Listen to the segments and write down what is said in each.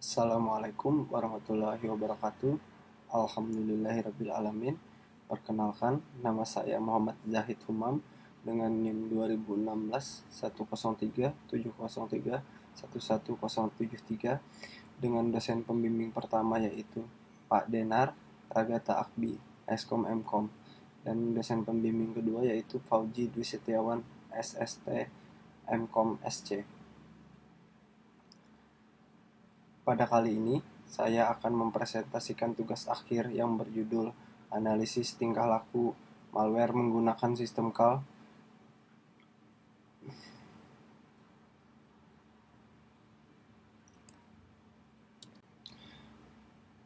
Assalamualaikum warahmatullahi wabarakatuh. Alhamdulillahirrabbilalamin. Perkenalkan, nama saya Muhammad Zahid Humam dengan NIM 2016 103 703 11073 dengan dosen pembimbing pertama yaitu Pak Denar Ragata Akbi, Eskom Mkom, dan dosen pembimbing kedua yaitu Fauji Dwi Setiawan, SST Mkom SC. Pada kali ini, saya akan mempresentasikan tugas akhir yang berjudul Analisis Tingkah Laku Malware Menggunakan Sistem CAL.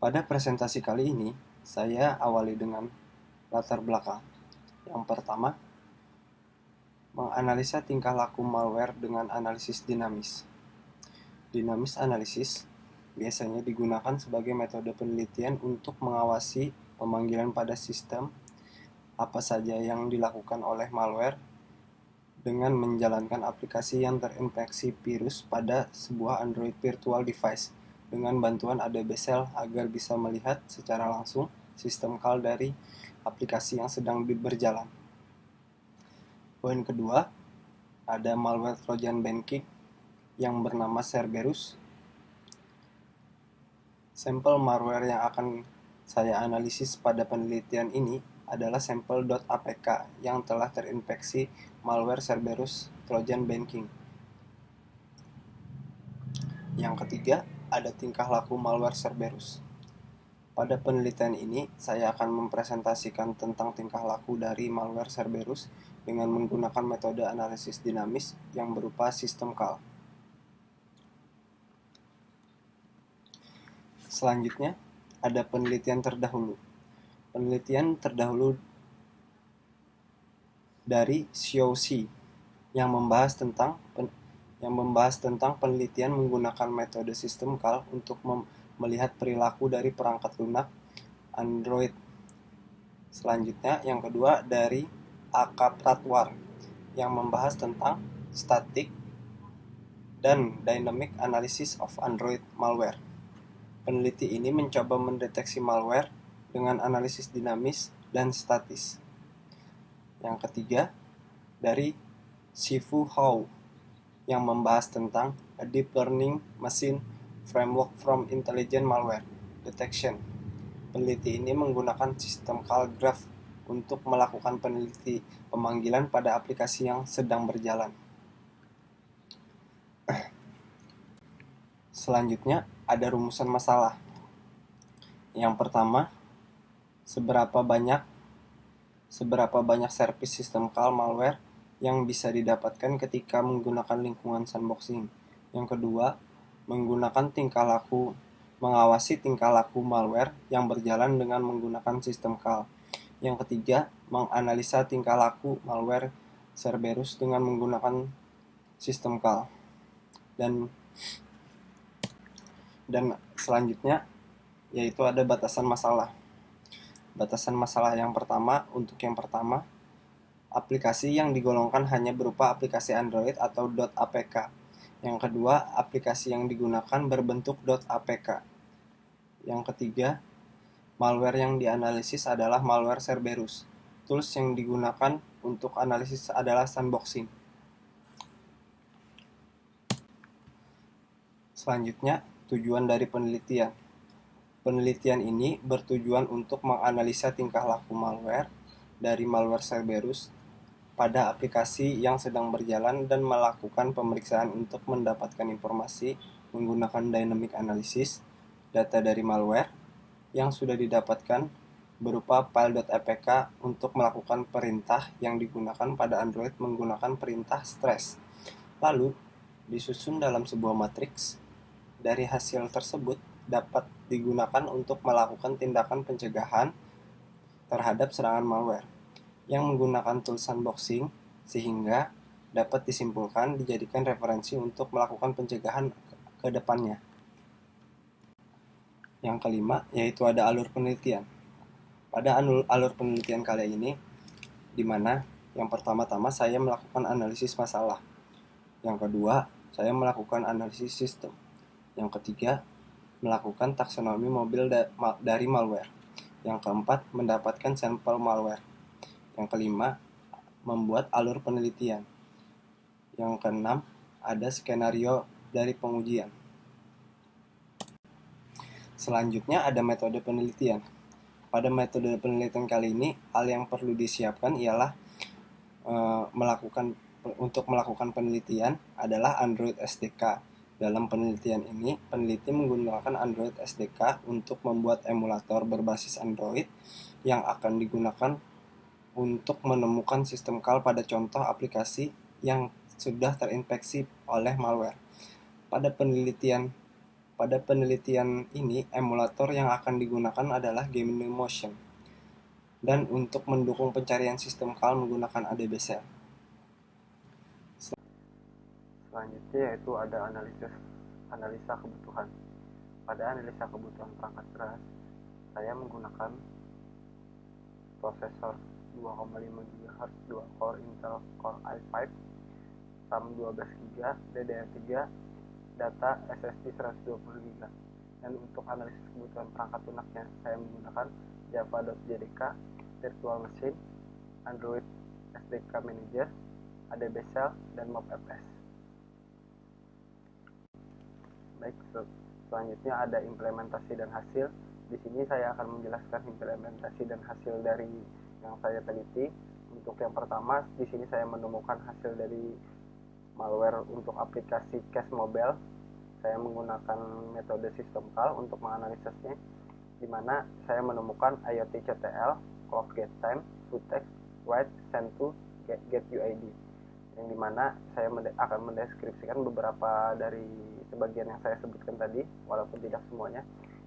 Pada presentasi kali ini, saya awali dengan latar belakang. Yang pertama, menganalisa tingkah laku malware dengan analisis dinamis. Dinamis analisis biasanya digunakan sebagai metode penelitian untuk mengawasi pemanggilan pada sistem apa saja yang dilakukan oleh malware dengan menjalankan aplikasi yang terinfeksi virus pada sebuah Android virtual device dengan bantuan Adobe Shell agar bisa melihat secara langsung sistem CAL dari aplikasi yang sedang berjalan. Poin kedua, ada malware Trojan Banking yang bernama Cerberus. Sampel malware yang akan saya analisis pada penelitian ini adalah sampel.apk yang telah terinfeksi malware Cerberus Trojan Banking. Yang ketiga, ada tingkah laku malware Cerberus. Pada penelitian ini, saya akan mempresentasikan tentang tingkah laku dari malware Cerberus dengan menggunakan metode analisis dinamis yang berupa sistem CAL. Selanjutnya, ada penelitian terdahulu. Penelitian terdahulu dari Xiaoxi yang membahas tentang penelitian menggunakan metode sistem CAL untuk melihat perilaku dari perangkat lunak Android. Selanjutnya, yang kedua dari AK Pratwar yang membahas tentang static dan dynamic analysis of Android malware. Peneliti ini mencoba mendeteksi malware dengan analisis dinamis dan statis. Yang ketiga, dari Shifu Hou yang membahas tentang a deep learning machine framework from intelligent malware detection. Peneliti ini menggunakan sistem CAL graph untuk melakukan pemanggilan pada aplikasi yang sedang berjalan. Selanjutnya, ada rumusan masalah. Yang pertama, seberapa banyak servis sistem CAL malware yang bisa didapatkan ketika menggunakan lingkungan sandboxing. Yang kedua, mengawasi tingkah laku malware yang berjalan dengan menggunakan sistem CAL. Yang ketiga, menganalisa tingkah laku malware Cerberus dengan menggunakan sistem CAL. Dan selanjutnya yaitu ada batasan masalah. Batasan masalah yang pertama, aplikasi yang digolongkan hanya berupa aplikasi Android atau .apk. Yang kedua, aplikasi yang digunakan berbentuk .apk. Yang ketiga, malware yang dianalisis adalah malware Cerberus. Tools yang digunakan untuk analisis adalah sandboxing. Selanjutnya, tujuan dari penelitian. Penelitian ini bertujuan untuk menganalisa tingkah laku malware dari malware Cerberus pada aplikasi yang sedang berjalan dan melakukan pemeriksaan untuk mendapatkan informasi menggunakan dynamic analysis data dari malware yang sudah didapatkan berupa file.apk untuk melakukan perintah yang digunakan pada Android menggunakan perintah stress. Lalu, disusun dalam sebuah matriks. Dari hasil tersebut dapat digunakan untuk melakukan tindakan pencegahan terhadap serangan malware yang menggunakan tool sandboxing sehingga dapat disimpulkan dijadikan referensi untuk melakukan pencegahan ke depannya. Yang kelima, yaitu ada alur penelitian. Pada alur penelitian kali ini, di mana yang pertama-tama saya melakukan analisis masalah. Yang kedua, saya melakukan analisis sistem. Yang ketiga, melakukan taksonomi mobil dari malware. Yang keempat, mendapatkan sampel malware. Yang kelima, membuat alur penelitian. Yang keenam, ada skenario dari pengujian. Selanjutnya ada metode penelitian. Pada metode penelitian kali ini, hal yang perlu disiapkan ialah untuk melakukan penelitian adalah Android SDK. Dalam penelitian ini, peneliti menggunakan Android SDK untuk membuat emulator berbasis Android yang akan digunakan untuk menemukan sistem call pada contoh aplikasi yang sudah terinfeksi oleh malware. Pada penelitian ini, emulator yang akan digunakan adalah Gemotion. Dan untuk mendukung pencarian sistem call menggunakan ADBSL. Selanjutnya yaitu ada analisa kebutuhan. Pada analisa kebutuhan perangkat keras, saya menggunakan prosesor 2,5 GHz 2 core Intel Core i5, RAM 12GB, DDR3, data SSD 120GB. Dan untuk analisis kebutuhan perangkat lunaknya, saya menggunakan Java.jdk, Virtual Machine, Android SDK Manager, ADBSL, dan MobFS. Baik, selanjutnya ada implementasi dan hasil. Di sini saya akan menjelaskan implementasi dan hasil dari yang saya teliti. Untuk yang pertama, di sini saya menemukan hasil dari malware untuk aplikasi cache mobile. Saya menggunakan metode system call untuk menganalisisnya, di mana saya menemukan IoT-CTL, clock get time, fulltext, write, send to, get UID, yang dimana saya akan mendeskripsikan beberapa dari sebagian yang saya sebutkan tadi, walaupun tidak semuanya.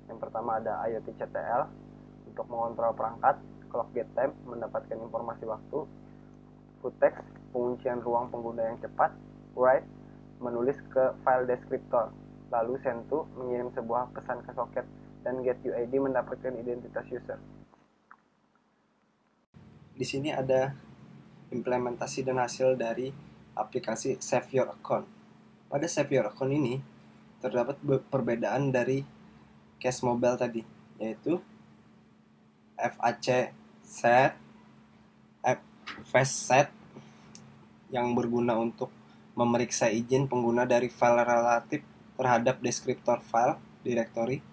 Yang pertama ada IoT-CTL untuk mengontrol perangkat, clock get time mendapatkan informasi waktu, fulltext penguncian ruang pengguna yang cepat, write menulis ke file deskriptor, lalu send to mengirim sebuah pesan ke soket, dan get UID mendapatkan identitas user. Di sini ada implementasi dan hasil dari aplikasi Save Your Account. Pada Save Your Account ini terdapat perbedaan dari cache mobile tadi, yaitu FAC set, fast set yang berguna untuk memeriksa izin pengguna dari file relatif terhadap deskriptor file directory,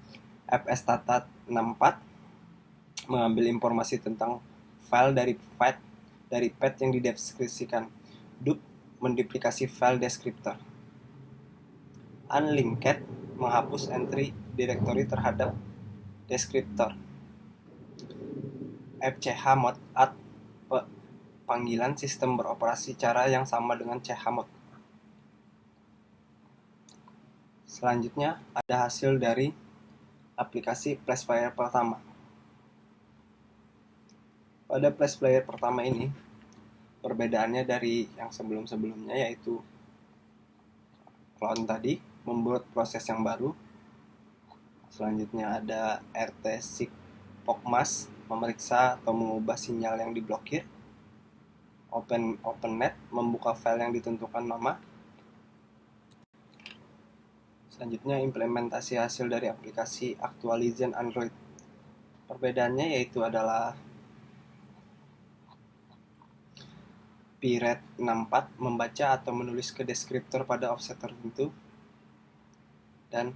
fstata64 mengambil informasi tentang file dari path yang dideskripsikan, dup menduplikasi file deskriptor, unlinked menghapus entry directory terhadap deskriptor, fchmod add panggilan sistem beroperasi cara yang sama dengan chmod. Selanjutnya ada hasil dari aplikasi Flash Player pertama. Pada Flash Player pertama ini, perbedaannya dari yang sebelum-sebelumnya yaitu clone tadi membuat proses yang baru. Selanjutnya ada RT Sigfox memeriksa atau mengubah sinyal yang diblokir. OpenNet membuka file yang ditentukan nama. Selanjutnya implementasi hasil dari aplikasi Actualization Android. Perbedaannya yaitu adalah pret64 membaca atau menulis ke deskriptor pada offset tertentu, dan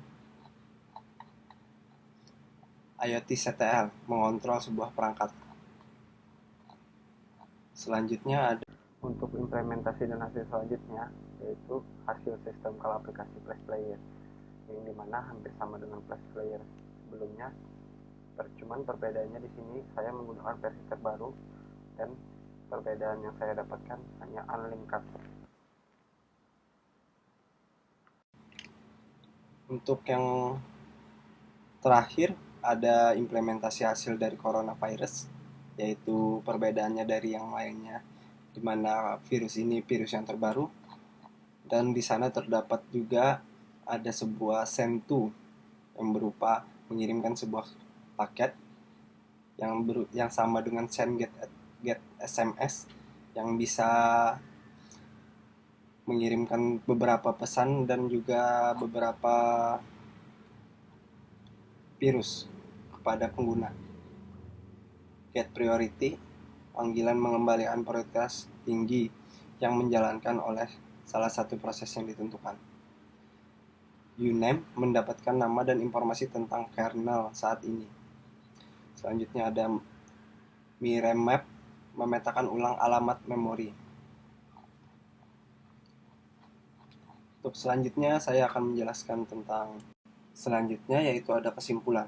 IoT-CTL mengontrol sebuah perangkat. Selanjutnya ada untuk implementasi dan hasil selanjutnya, yaitu hasil sistem call aplikasi Flash Player, yang dimana hampir sama dengan Flash Player sebelumnya. Cuman perbedaannya di sini saya menggunakan versi terbaru, dan perbedaan yang saya dapatkan hanya unlinked. Untuk yang terakhir ada implementasi hasil dari coronavirus, yaitu perbedaannya dari yang lainnya, di mana virus ini virus yang terbaru, dan di sana terdapat juga ada sebuah send to yang berupa mengirimkan sebuah paket yang sama dengan send get SMS, yang bisa mengirimkan beberapa pesan dan juga beberapa virus kepada pengguna. Get priority, panggilan mengembalikan prioritas tinggi yang menjalankan oleh salah satu proses yang ditentukan. Uname mendapatkan nama dan informasi tentang kernel saat ini. Selanjutnya ada miremap, memetakan ulang alamat memori. Untuk selanjutnya saya akan menjelaskan tentang selanjutnya, yaitu ada kesimpulan.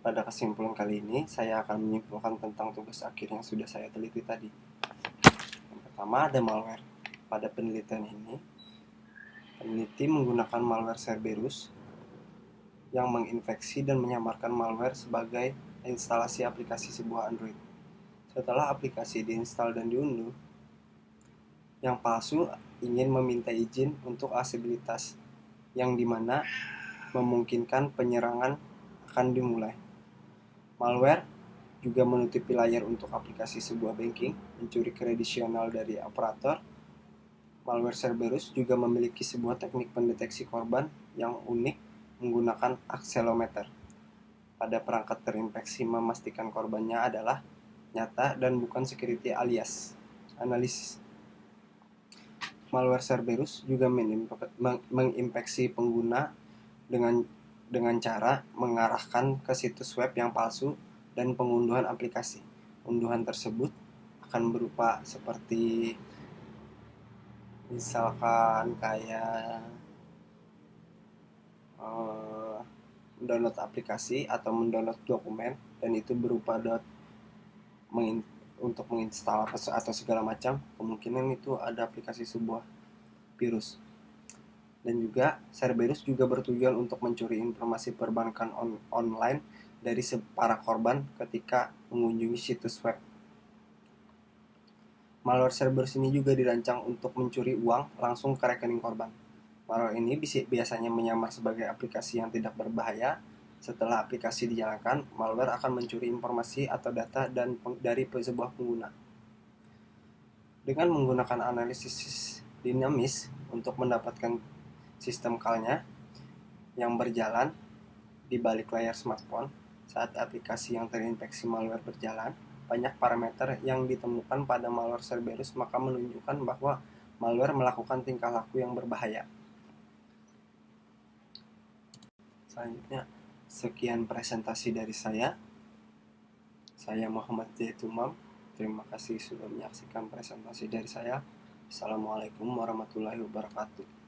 Pada kesimpulan kali ini saya akan menyimpulkan tentang tugas akhir yang sudah saya teliti tadi. Yang pertama ada malware. Pada penelitian ini, peneliti menggunakan malware Cerberus yang menginfeksi dan menyamarkan malware sebagai instalasi aplikasi sebuah Android. Setelah aplikasi diinstal dan diunduh, yang palsu ingin meminta izin untuk aksesibilitas, yang dimana memungkinkan penyerangan akan dimulai. Malware juga menutupi layar untuk aplikasi sebuah banking, mencuri kredisional dari operator. Malware Cerberus juga memiliki sebuah teknik pendeteksi korban yang unik menggunakan accelerometer. Pada perangkat terinfeksi memastikan korbannya adalah nyata dan bukan security alias analisis. Malware Cerberus juga menginfeksi pengguna dengan cara mengarahkan ke situs web yang palsu dan pengunduhan aplikasi. Unduhan tersebut akan berupa seperti misalkan kayak mendownload aplikasi atau mendownload dokumen, dan itu berupa untuk menginstal atau segala macam. Kemungkinan itu ada aplikasi sebuah virus. Dan juga Cerberus juga bertujuan untuk mencuri informasi perbankan online dari para korban ketika mengunjungi situs web. Malware Cerberus ini juga dirancang untuk mencuri uang langsung ke rekening korban. Malware ini biasanya menyamar sebagai aplikasi yang tidak berbahaya. Setelah aplikasi dijalankan, malware akan mencuri informasi atau data dari sebuah pengguna. Dengan menggunakan analisis dinamis untuk mendapatkan sistem call-nya yang berjalan di balik layar smartphone saat aplikasi yang terinfeksi malware berjalan, banyak parameter yang ditemukan pada malware Cerberus maka menunjukkan bahwa malware melakukan tingkah laku yang berbahaya. Selanjutnya, sekian presentasi dari saya. Saya Muhammad Zaitumam. Terima kasih sudah menyaksikan presentasi dari saya. Assalamualaikum warahmatullahi wabarakatuh.